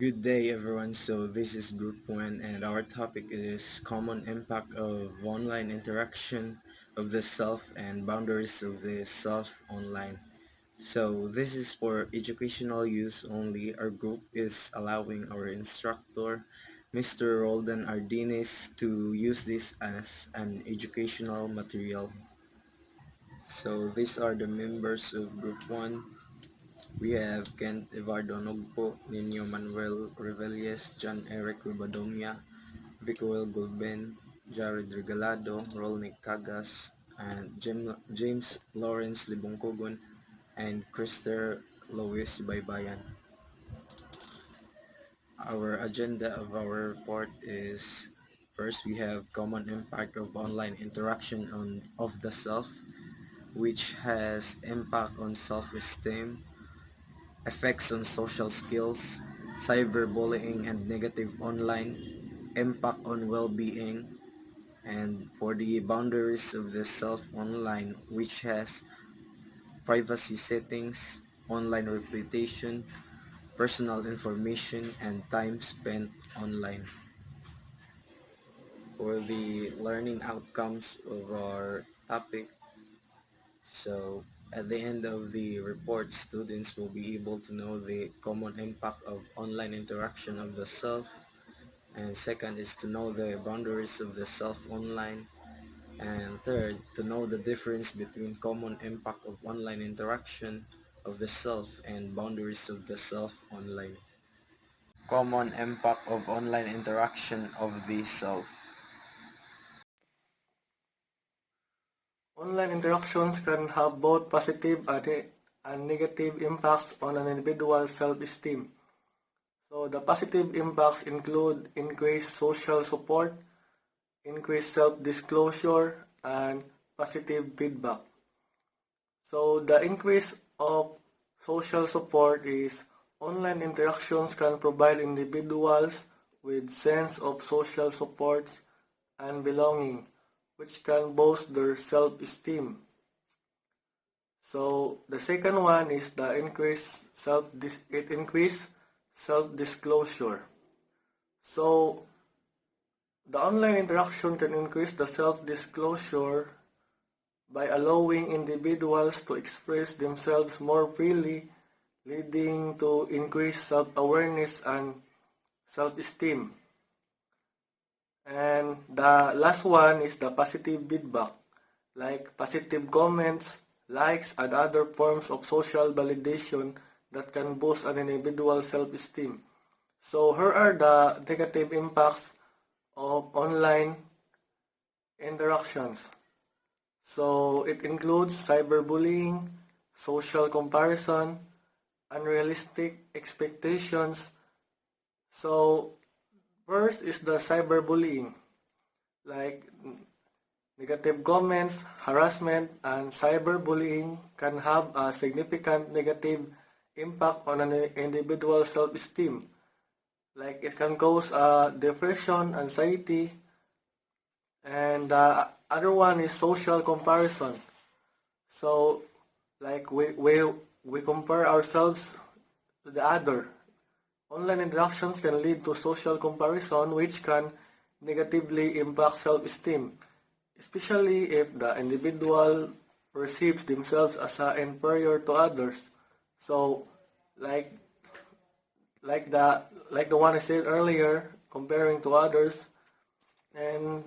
Good day, everyone. So, this is Group 1, and our topic is common impact of online interaction of the self and boundaries of the self online. So, this is for educational use only. Our group is allowing our instructor, Mr. Roldan Ardines, to use this as an educational material. So, these are the members of Group 1. We have Kent Eduardo Nogpo, Nino Manuel Revelies, John Eric Ribadomia, Vicoel Gulben, Jared Regalado, Rolnick Cagas, and James Lawrence Libongkogon, and Krister Lois Baybayan. Our agenda of our report is first we have common impact of online interaction of the self, which has impact on self-esteem, effects on social skills, cyberbullying and negative online, impact on well-being, and for the boundaries of the self online, which has privacy settings, online reputation, personal information, and time spent online. For the learning outcomes of our topic, so at the end of the report, students will be able to know the common impact of online interaction of the self, and second is to know the boundaries of the self online, and third, to know the difference between common impact of online interaction of the self and boundaries of the self online. Common impact of online interaction of the self. Online interactions can have both positive and negative impacts on an individual's self-esteem. So the positive impacts include increased social support, increased self-disclosure, and positive feedback. So the increase of social support is online interactions can provide individuals with sense of social support and belonging, which can boost their self-esteem. So the second one is the increase self-disclosure. So the online interaction can increase the self-disclosure by allowing individuals to express themselves more freely, leading to increased self-awareness and self-esteem. And the last one is the positive feedback, like positive comments, likes, and other forms of social validation that can boost an individual's self-esteem. So here are the negative impacts of online interactions. So it includes cyberbullying, social comparison, unrealistic expectations. So first is the cyberbullying, like negative comments, harassment, and cyberbullying can have a significant negative impact on an individual's self-esteem. Like it can cause depression, anxiety, and the other one is social comparison. So like we compare ourselves to the other. Online interactions can lead to social comparison which can negatively impact self-esteem, especially if the individual perceives themselves as inferior to others. So like like the one I said earlier, comparing to others. And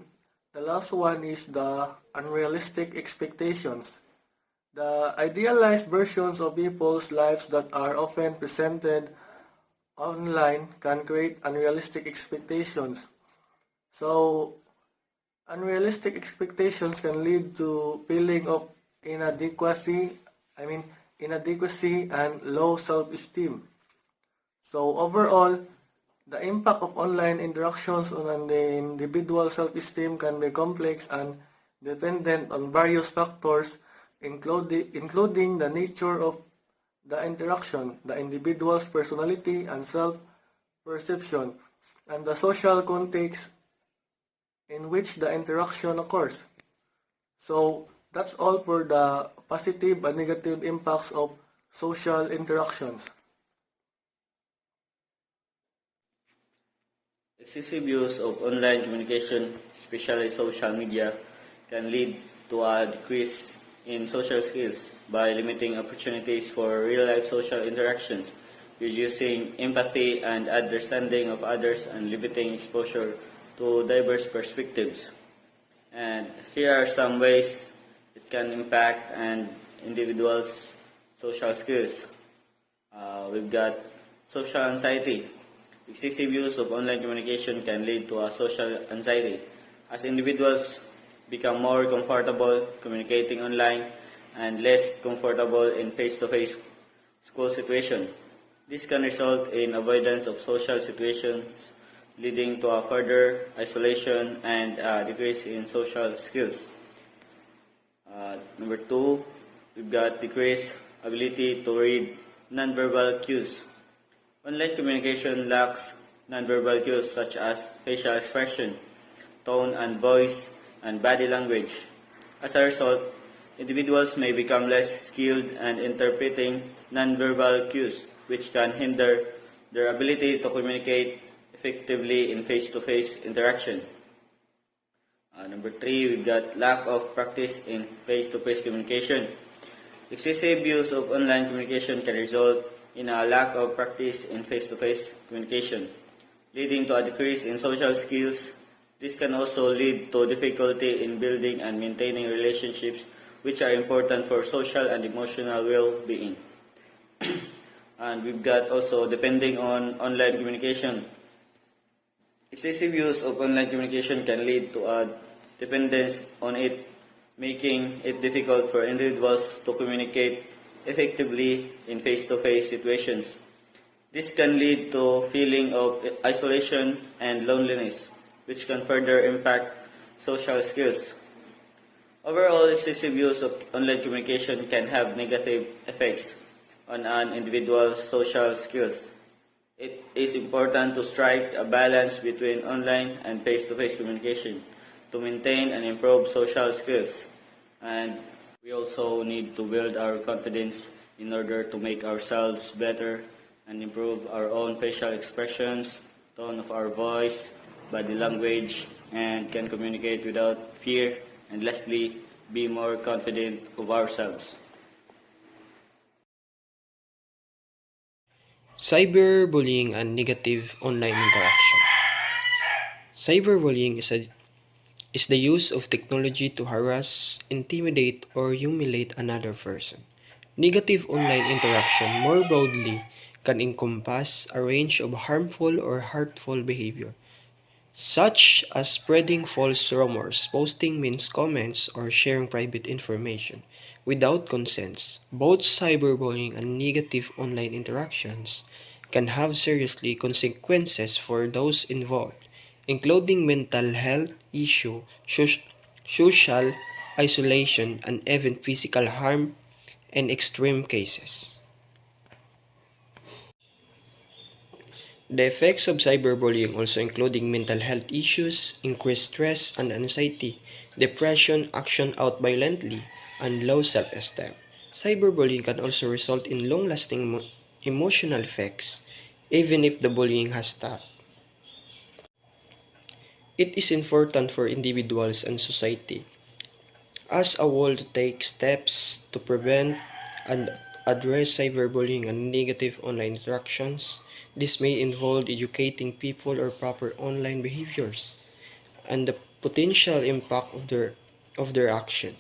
the last one is the unrealistic expectations. The idealized versions of people's lives that are often presented online can create unrealistic expectations. So, unrealistic expectations can lead to feeling of inadequacy, I mean inadequacy and low self-esteem. So overall, the impact of online interactions on the individual self-esteem can be complex and dependent on various factors, including the nature of the interaction, the individual's personality and self-perception, and the social context in which the interaction occurs. So that's all for the positive and negative impacts of social interactions. Excessive use of online communication, especially social media, can lead to a decrease in social skills by limiting opportunities for real-life social interactions, reducing empathy and understanding of others, and limiting exposure to diverse perspectives. And here are some ways it can impact an individual's social skills. We've got social anxiety. Excessive use of online communication can lead to a social anxiety as individuals become more comfortable communicating online and less comfortable in face-to-face school situation. This can result in avoidance of social situations, leading to a further isolation and a decrease in social skills. Number two, we've got decreased ability to read nonverbal cues. Online communication lacks nonverbal cues such as facial expression, tone and voice, and body language. As a result, individuals may become less skilled at interpreting nonverbal cues, which can hinder their ability to communicate effectively in face-to-face interaction. Number three, we've got lack of practice in face-to-face communication. Excessive use of online communication can result in a lack of practice in face-to-face communication, leading to a decrease in social skills. This can also lead to difficulty in building and maintaining relationships which are important for social and emotional well-being. And we've got also depending on online communication. Excessive use of online communication can lead to a dependence on it, making it difficult for individuals to communicate effectively in face-to-face situations. This can lead to feeling of isolation and loneliness, which can further impact social skills. Overall, excessive use of online communication can have negative effects on an individual's social skills. It is important to strike a balance between online and face-to-face communication to maintain and improve social skills. And we also need to build our confidence in order to make ourselves better and improve our own facial expressions, tone of our voice, body language, and can communicate without fear, and lastly, be more confident of ourselves. Cyberbullying and negative online interaction. Cyberbullying is the use of technology to harass, intimidate, or humiliate another person. Negative online interaction, more broadly, can encompass a range of harmful or hurtful behavior, such as spreading false rumors, posting mean comments, or sharing private information without consent. Both cyberbullying and negative online interactions can have serious consequences for those involved, including mental health issue, social isolation, and even physical harm in extreme cases. The effects of cyberbullying also including mental health issues, increased stress and anxiety, depression, action out violently, and low self-esteem. Cyberbullying can also result in long-lasting emotional effects, even if the bullying has stopped. It is important for individuals and society as a whole to take steps to prevent and address cyberbullying and negative online interactions. This may involve educating people or proper online behaviors and the potential impact of their action,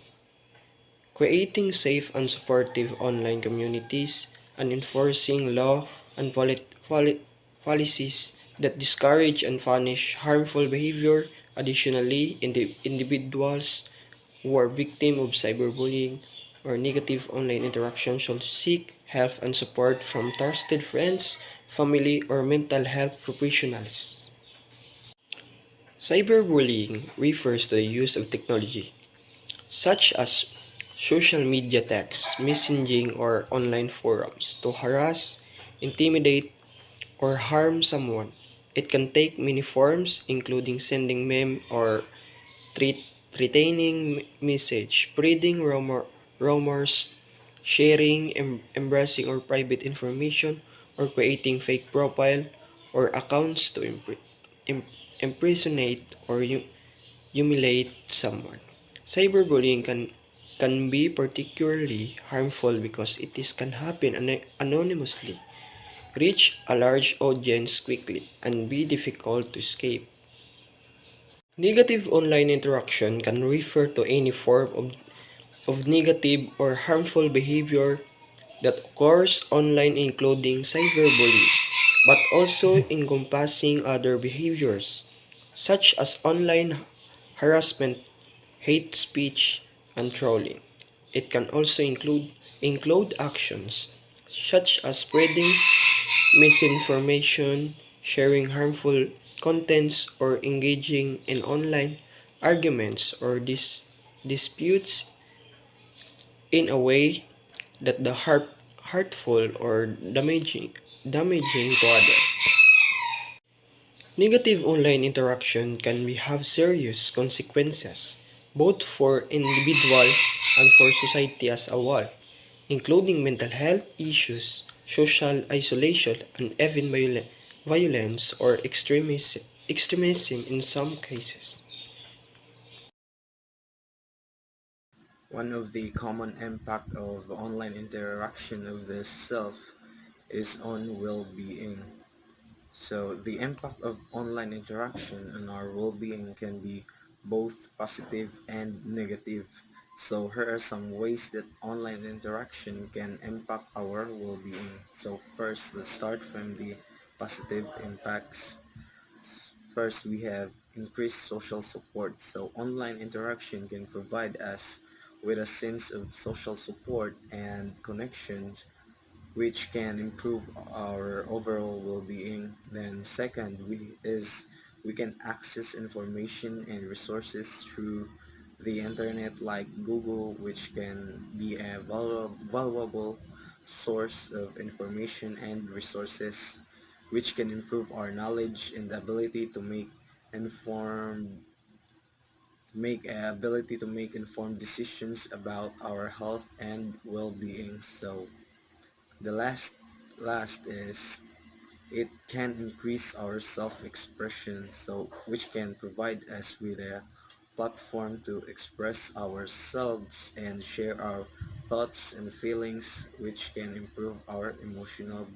creating safe and supportive online communities, and enforcing law and policies that discourage and punish harmful behavior. Additionally, individuals who are victims of cyberbullying or negative online interaction should seek help and support from trusted friends, family, or mental health professionals. Cyberbullying refers to the use of technology, such as social media texts, messaging, or online forums, to harass, intimidate, or harm someone. It can take many forms, including sending meme or retaining message, spreading rumors, sharing embarrassing or private information, or creating fake profile or accounts to im- impersonate or humiliate someone. Cyberbullying can be particularly harmful because can happen anonymously, reach a large audience quickly, and be difficult to escape. Negative online interaction can refer to any form of negative or harmful behavior that occurs online, including cyberbullying, but also encompassing other behaviors such as online harassment, hate speech, and trolling. It can also include actions such as spreading misinformation, sharing harmful contents, or engaging in online arguments or disputes in a way that the hurtful or damaging to others. Negative online interaction can have serious consequences, both for individual and for society as a whole, including mental health issues, social isolation, and even violence or extremism in some cases. One of the common impact of online interaction of the self is on well-being. So the impact of online interaction on our well-being can be both positive and negative. So here are some ways that online interaction can impact our well-being. So first, let's start from the positive impacts. First, we have increased social support. So online interaction can provide us with a sense of social support and connections which can improve our overall well-being. Then second, we can access information and resources through the internet like Google, which can be a valuable source of information and resources which can improve our knowledge and ability to informed make informed decisions about our health and well-being. So the last is it can increase our self-expression, so which can provide us with a platform to express ourselves and share our thoughts and feelings, which can improve our emotional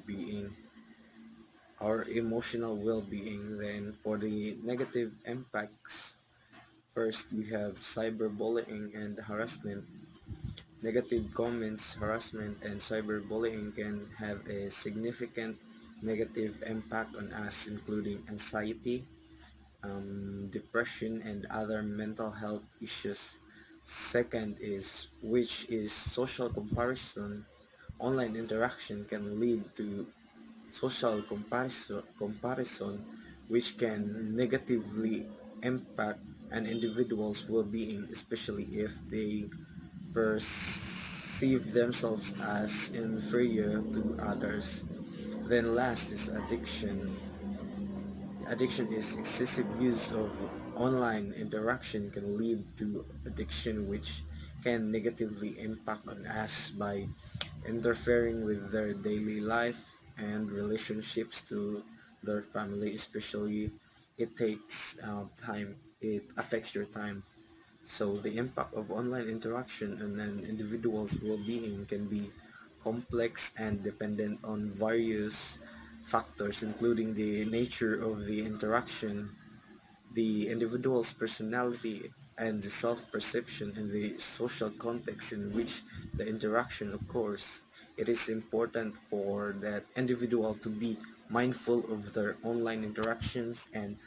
well-being. Then for the negative impacts, first we have cyberbullying and harassment. Negative comments, harassment, and cyberbullying can have a significant negative impact on us, including anxiety, depression, and other mental health issues. Second is which is social comparison. Online interaction can lead to social comparison which can negatively impact an individual's well-being, especially if they perceive themselves as inferior to others. Then last is addiction. Addiction is excessive use of online interaction can lead to addiction which can negatively impact on us by interfering with their daily life and relationships to their family, especially it takes time, it affects your time. So the impact of online interaction on an individual's well-being can be complex and dependent on various factors, including the nature of the interaction, the individual's personality, and the self-perception and the social context in which the interaction occurs. It is important for that individual to be mindful of their online interactions and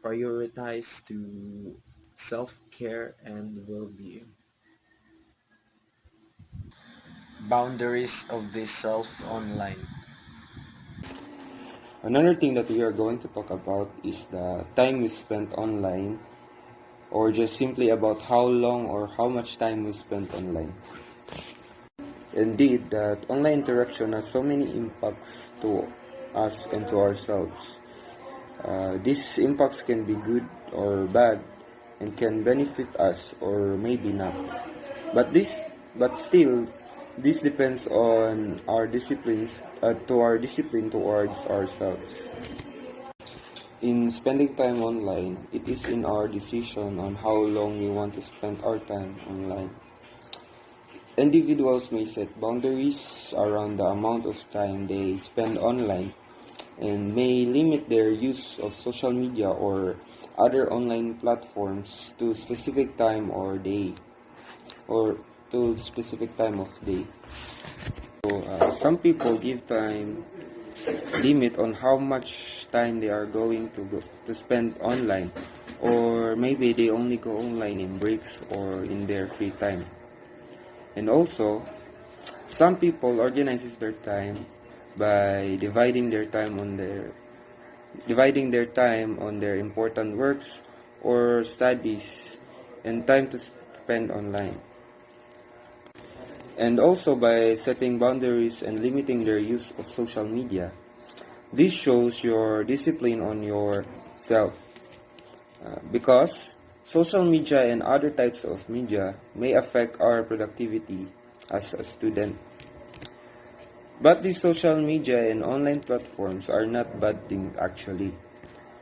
prioritize to self-care and well-being. Boundaries of the self online. Another thing that we are going to talk about is the time we spent online, or just simply about how long or how much time we spent online. Indeed, that online interaction has so many impacts to us and to ourselves. These impacts can be good or bad and can benefit us or maybe not. But still, this depends on our discipline towards ourselves. In spending time online, it is in our decision on how long we want to spend our time online. Individuals may set boundaries around the amount of time they spend online and may limit their use of social media or other online platforms to specific time or day or to specific time of day. Some people give time limit on how much time they are going to spend online, or maybe they only go online in breaks or in their free time. And also, some people organizes their time by dividing their time on their important works or studies and time to spend online. And also by setting boundaries and limiting their use of social media. This shows your discipline on yourself because social media and other types of media may affect our productivity as a student. But these social media and online platforms are not bad things actually,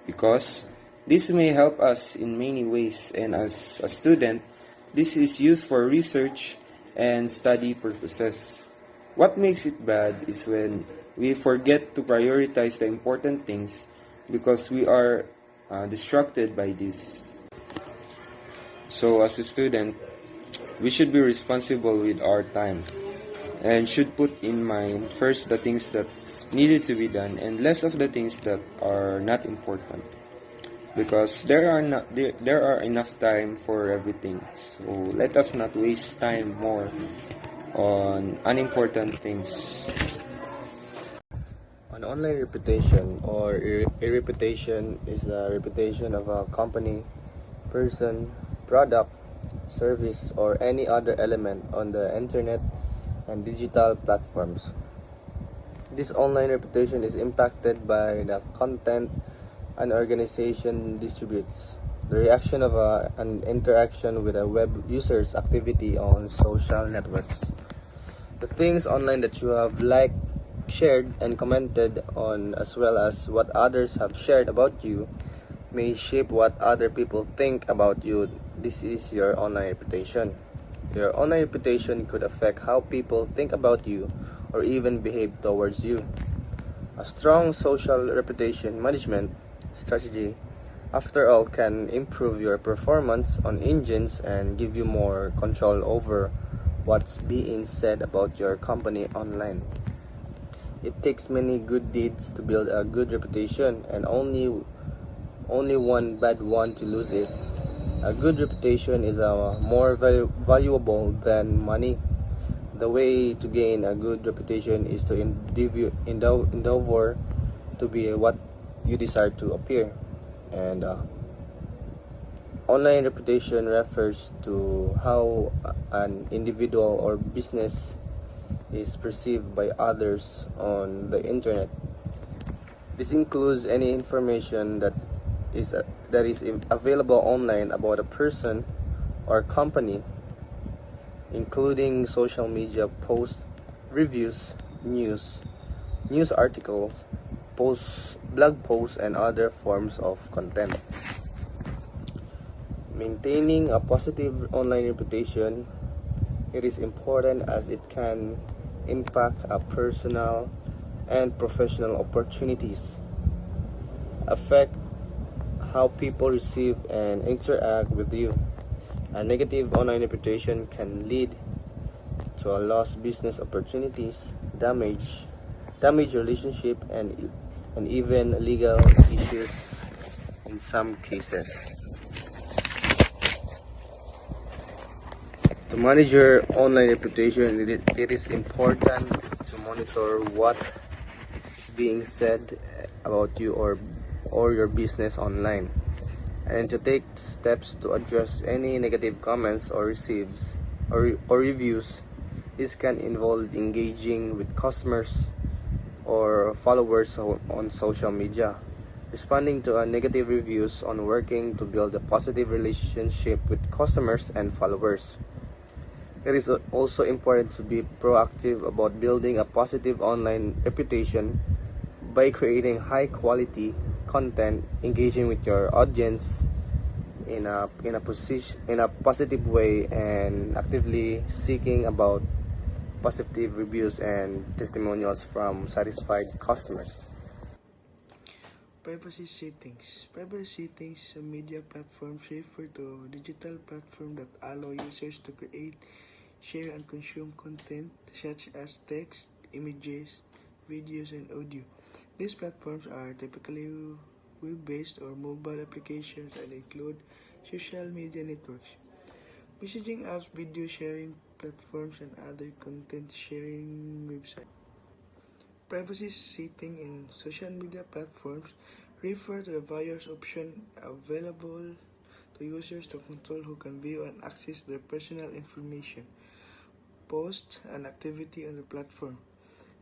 because this may help us in many ways, and as a student, this is used for research and study purposes. What makes it bad is when we forget to prioritize the important things because we are distracted by this. So as a student, we should be responsible with our time and should put in mind first the things that needed to be done and less of the things that are not important, because there are enough time for everything. So let us not waste time more on unimportant things. An online reputation or a reputation is a reputation of a company, person, product, service, or any other element on the internet and digital platforms. This online reputation is impacted by the content an organization distributes, the reaction of an interaction with a web user's activity on social networks, the things online that you have liked, shared, and commented on, as well as what others have shared about you, may shape what other people think about you. This is your online reputation. Your online reputation could affect how people think about you or even behave towards you. A strong social reputation management strategy, after all, can improve your performance on engines and give you more control over what's being said about your company online. It takes many good deeds to build a good reputation and only one bad one to lose it. A good reputation is more valuable than money. The way to gain a good reputation is to endeavor to be what you desire to appear. And online reputation refers to how an individual or business is perceived by others on the internet. This includes any information that is available online about a person or company, including social media posts, reviews, news articles, blog posts, and other forms of content. Maintaining a positive online reputation, it is important as it can impact a personal and professional opportunities, affect how people receive and interact with you. A negative online reputation can lead to a lost business opportunities, damage relationship, and even legal issues in some cases. To manage your online reputation, it is important to monitor what is being said about you or your business online, and to take steps to address any negative comments or reviews. This can involve engaging with customers or followers on social media, responding to negative reviews, on working to build a positive relationship with customers and followers. It is also important to be proactive about building a positive online reputation by creating high quality, content, engaging with your audience in a positive way, and actively seeking about positive reviews and testimonials from satisfied customers. Privacy settings. Privacy settings sa media platforms refer to digital platforms that allow users to create, share, and consume content such as text, images, videos, and audio. These platforms are typically web-based or mobile applications and include social media networks, messaging apps, video sharing platforms, and other content sharing websites. Privacy setting in social media platforms refer to the various options available to users to control who can view and access their personal information, posts, and activity on the platform.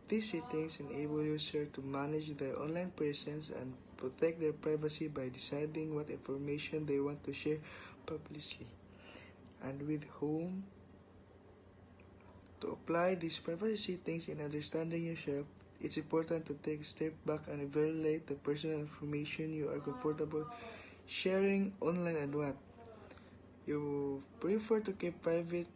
These settings enable users to manage their online presence and protect their privacy by deciding what information they want to share publicly and with whom. To apply these privacy settings in understanding yourself, it's important to take a step back and evaluate the personal information you are comfortable sharing online and what you prefer to keep private.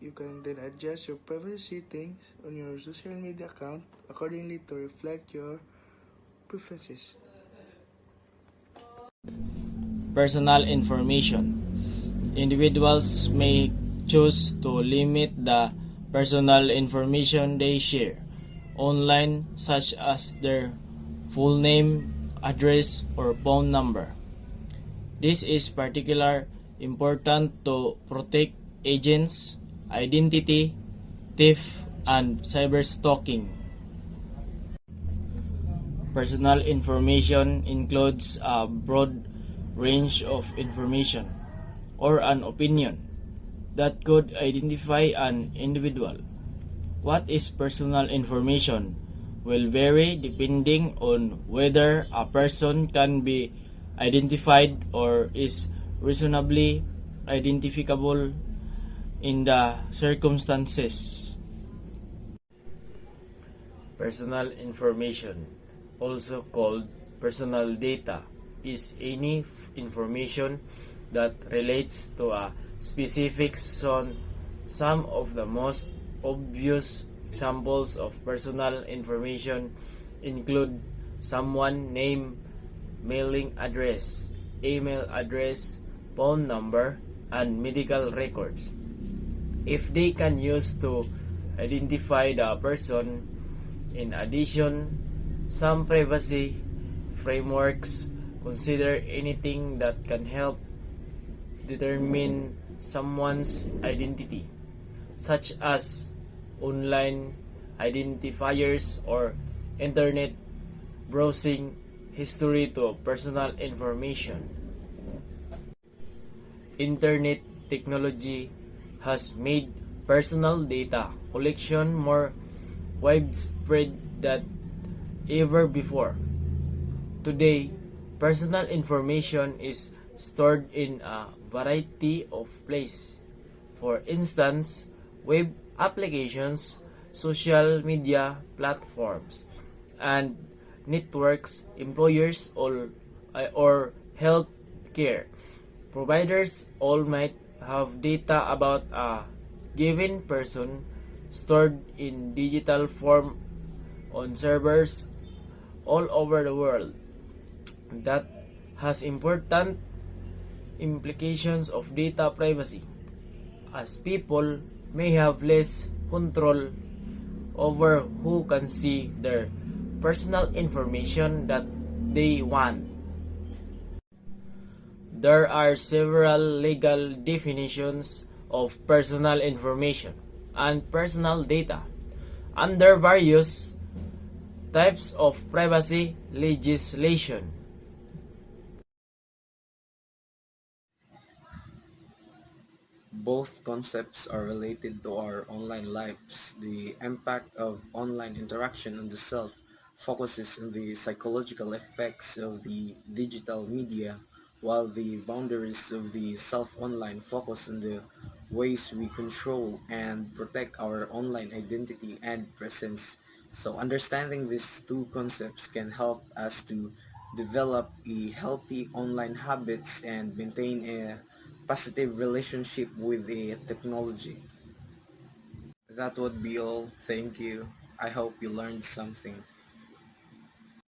You can then adjust your privacy settings on your social media account accordingly to reflect your preferences. Personal information. Individuals may choose to limit the personal information they share online, such as their full name, address, or phone number. This is particularly important to protect agents' identity, theft, and cyberstalking. Personal information includes a broad range of information or an opinion that could identify an individual. What is personal information will vary depending on whether a person can be identified or is reasonably identifiable in the circumstances. Personal information, also called personal data, is any information that relates to a specific zone. Some of the most obvious examples of personal information include someone's name, mailing address, email address, phone number, and medical records. If they can use to identify the person, in addition, some privacy frameworks consider anything that can help determine someone's identity, such as online identifiers or internet browsing history to personal information. Internet technology has made personal data collection more widespread than ever before. Today, personal information is stored in a variety of places. For instance, web applications, social media platforms, and networks, employers, or health care providers all might have data about a given person stored in digital form on servers all over the world. That has important implications of data privacy, as people may have less control over who can see their personal information that they want. There are several legal definitions of personal information and personal data under various types of privacy legislation. Both concepts are related to our online lives. The impact of online interaction on the self focuses on the psychological effects of the digital media, while the boundaries of the self online focus on the ways we control and protect our online identity and presence. So understanding these two concepts can help us to develop a healthy online habits, and maintain a positive relationship with the technology. That would be all. Thank you. I hope you learned something.